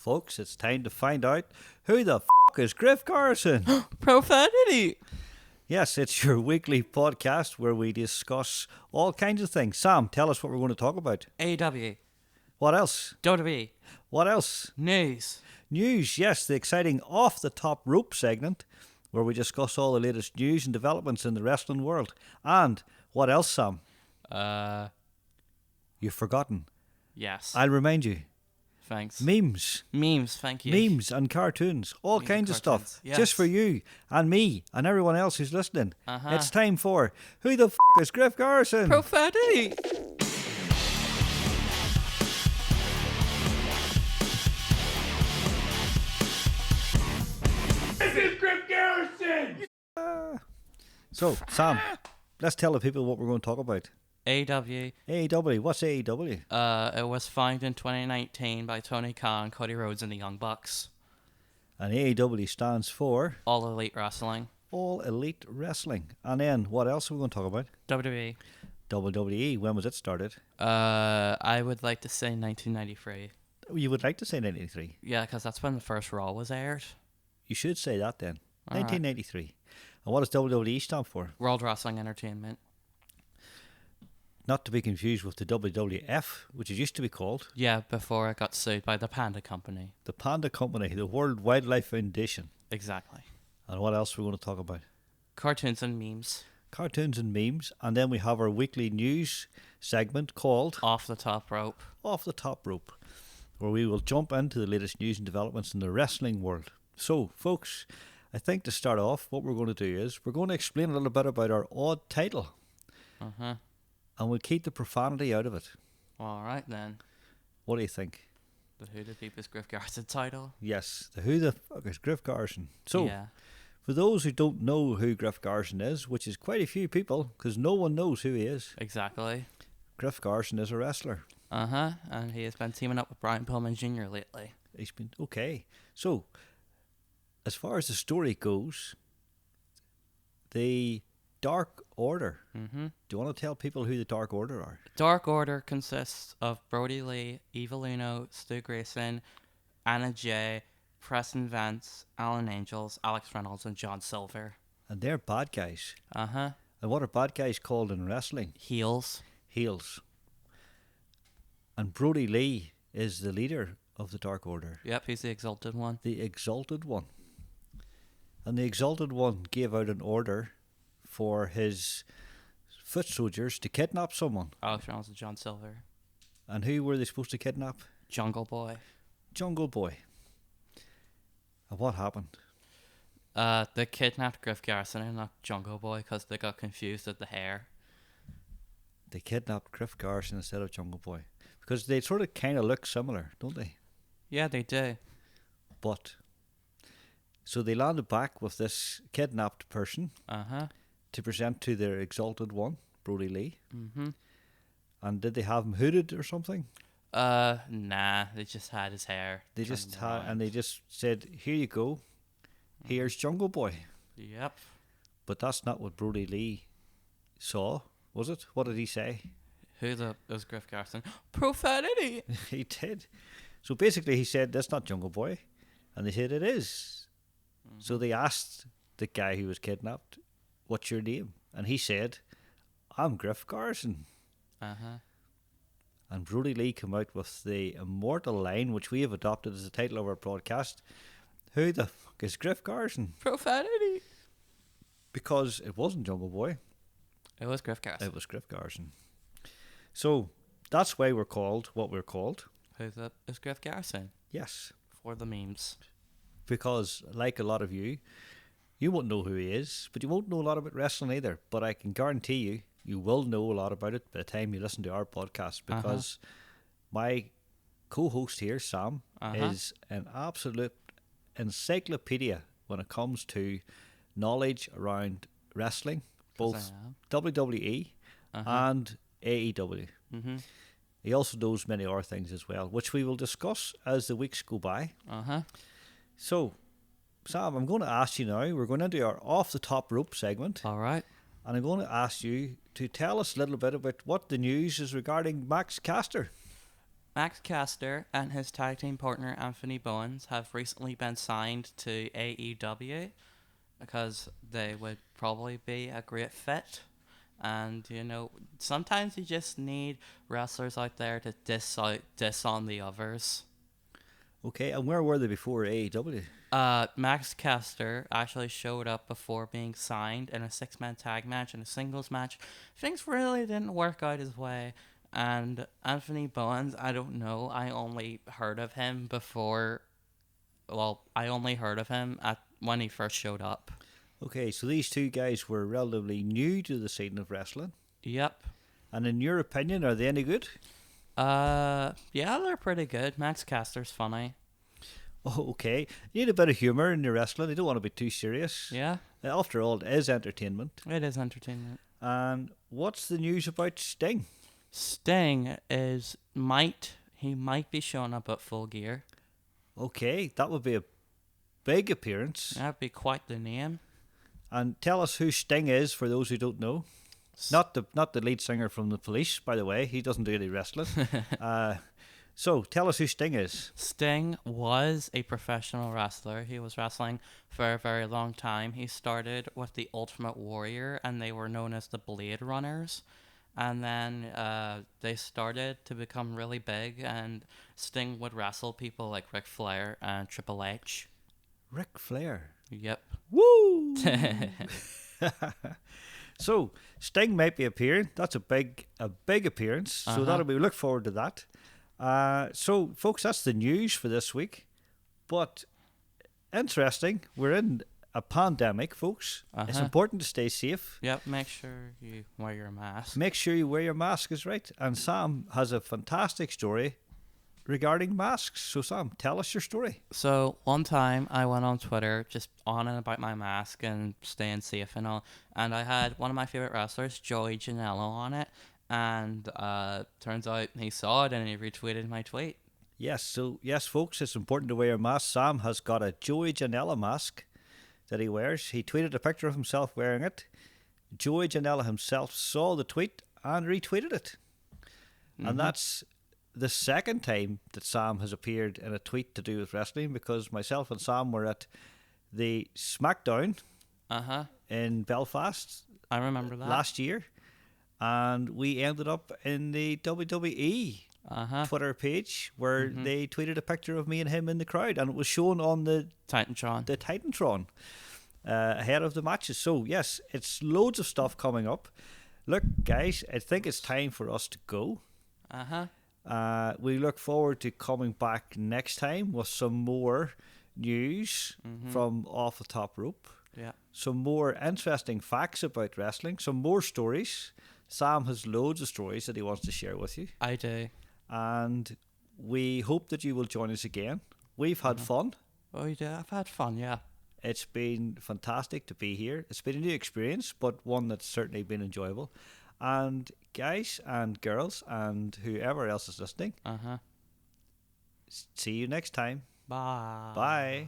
Folks, it's time to find out who the is Griff Garrison. Profanity! Yes, it's your weekly podcast where we discuss all kinds of things. Sam, tell us what we're going to talk about. AW. What else? WWE. What else? News. News, yes, the exciting Off the Top Rope segment where we discuss all the latest news and developments in the wrestling world. And what else, Sam? You've forgotten. Yes. I'll remind you. Thanks. Memes. Memes, thank you. Memes and cartoons. All Memes kinds and of cartoons, stuff. yes. Just for you and me and everyone else who's listening. Uh-huh. It's time for Who the is Griff Garrison? Profanity! This is Griff Garrison! So, Sam, let's tell the people what we're going to talk about. AW. AEW. What's AEW? It was founded in 2019 by Tony Khan, Cody Rhodes, and the Young Bucks. And AEW stands for All Elite Wrestling. All Elite Wrestling. And then what else are we going to talk about? WWE. WWE. When was it started? I would like to say 1993. You would like to say 1993. Yeah, because that's when the first Raw was aired. You should say that then. All right. 1993. And what does WWE stand for? World Wrestling Entertainment. Not to be confused with the WWF, which it used to be called. Yeah, before it got sued by the Panda Company. The Panda Company, the World Wildlife Foundation. Exactly. And what else are we going to talk about? Cartoons and memes. Cartoons and memes. And then we have our weekly news segment called Off the Top Rope. Off the Top Rope, where we will jump into the latest news and developments in the wrestling world. So, folks, I think to start off, what we're going to do is we're going to explain a little bit about our odd title. Uh-huh. And we'll keep the profanity out of it. All right, then. What do you think? The Who the Deepest Griff Garrison title. Yes, the Who the is Griff Garrison. So, yeah. for those who don't know who Griff Garrison is, which is quite a few people, because no one knows who he is, Exactly. Griff Garrison is a wrestler. Uh-huh. And he has been teaming up with Brian Pillman Jr. lately. He's been okay. So, as far as the story goes, the Dark Order. Mm-hmm. Do you want to tell people who the Dark Order are? Dark Order consists of Brody Lee, Evil Uno, Stu Grayson, Anna Jay, Preston Vance, Alan Angels, Alex Reynolds, and John Silver. And they're bad guys. Uh-huh. And what are bad guys called in wrestling? Heels. Heels. And Brody Lee is the leader of the Dark Order. Yep, he's the exalted one. The Exalted One. And the Exalted One gave out an order for his foot soldiers to kidnap someone. Alex Reynolds and John Silver. And who were they supposed to kidnap? Jungle Boy. Jungle Boy. And what happened? They kidnapped Griff Garrison and not Jungle Boy because they got confused at the hair. They kidnapped Griff Garrison instead of Jungle Boy. Because they sort of kind of look similar, don't they? Yeah, they do. But, so they landed back with this kidnapped person Uh-huh. to present to their Exalted One, Brody Lee. Mm-hmm. And did they have him hooded or something? Nah, they just had his hair. They turned just had, around. and they just said, "Here you go. Here's Jungle Boy." Yep. But that's not what Brody Lee saw, was it? What did he say? Who the is Griff Garrison? Profanity. He did. So basically, he said, "That's not Jungle Boy," and they said, "It is." So they asked the guy who was kidnapped, "What's your name?" And he said, "I'm Griff Garrison." Uh-huh. And Brody Lee came out with the immortal line, which we have adopted as the title of our broadcast. Who the is Griff Garrison? Profanity. Because it wasn't Jungle Boy, It was Griff Garrison. it was Griff Garrison. So that's why we're called what we're called. Who the is Griff Garrison? Yes. For the memes. Because like a lot of you, you won't know who he is, but you won't know a lot about wrestling either. But I can guarantee you, you will know a lot about it by the time you listen to our podcast, because my co-host here, Sam, is an absolute encyclopedia when it comes to knowledge around wrestling, both WWE and AEW. Mm-hmm. He also knows many other things as well, which we will discuss as the weeks go by. Uh-huh. So, Sam, I'm going to ask you now, we're going into our off-the-top rope segment, All right. and I'm going to ask you to tell us a little bit about what the news is regarding Max Caster. Max Caster and his tag team partner Anthony Bowens have recently been signed to AEW because they would probably be a great fit. And, sometimes you just need wrestlers out there to diss on the others. Okay, and where were they before AEW? Max Caster actually showed up before being signed in a 6-man tag match and a singles match. Things really didn't work out his way. And Anthony Bowens, I don't know. I only heard of him when he first showed up. Okay, so these two guys were relatively new to the scene of wrestling. Yep. And in your opinion, are they any good? Yeah, they're pretty good. Max Caster's funny. Oh, okay. You need a bit of humour in your wrestling. You don't want to be too serious. Yeah. After all, it is entertainment. It is entertainment. And what's the news about Sting? Sting might be showing up at Full Gear. Okay, that would be a big appearance. That'd be quite the name. And tell us who Sting is for those who don't know. Not the lead singer from the Police, by the way. He doesn't do any wrestling. So tell us who Sting is. Sting was a professional wrestler. He was wrestling for a very long time. He started with the Ultimate Warrior, and they were known as the Blade Runners. And then they started to become really big, and Sting would wrestle people like Ric Flair and Triple H. Ric Flair. Yep. Woo! So Sting might be appearing. That's a big appearance. So we look forward to that. So folks, that's the news for this week. But interesting, we're in a pandemic, folks. It's important to stay safe. Yep, make sure you wear your mask. Make sure you wear your mask is right. And Sam has a fantastic story regarding masks. So Sam, tell us your story. So one time I went on Twitter just on and about my mask and staying safe and all, and I had one of my favorite wrestlers, Joey Janela, on it, and turns out he saw it and he retweeted my tweet. Yes, folks, it's important to wear your mask. Sam has got a Joey Janela mask that he wears. He tweeted a picture of himself wearing it. Joey Janela himself saw the tweet and retweeted it. And that's the second time that Sam has appeared in a tweet to do with wrestling, because myself and Sam were at the SmackDown in Belfast. I remember that. Last year. And we ended up in the WWE Twitter page where they tweeted a picture of me and him in the crowd, and it was shown on the Titantron ahead of the matches. So yes, it's loads of stuff coming up. Look, guys, I think it's time for us to go. We look forward to coming back next time with some more news from Off the Top Rope. Yeah. Some more interesting facts about wrestling. Some more stories. Sam has loads of stories that he wants to share with you. I do. And we hope that you will join us again. We've had fun. Oh, you do? I've had fun, yeah. It's been fantastic to be here. It's been a new experience, but one that's certainly been enjoyable. And guys and girls and whoever else is listening, see you next time. Bye. Bye.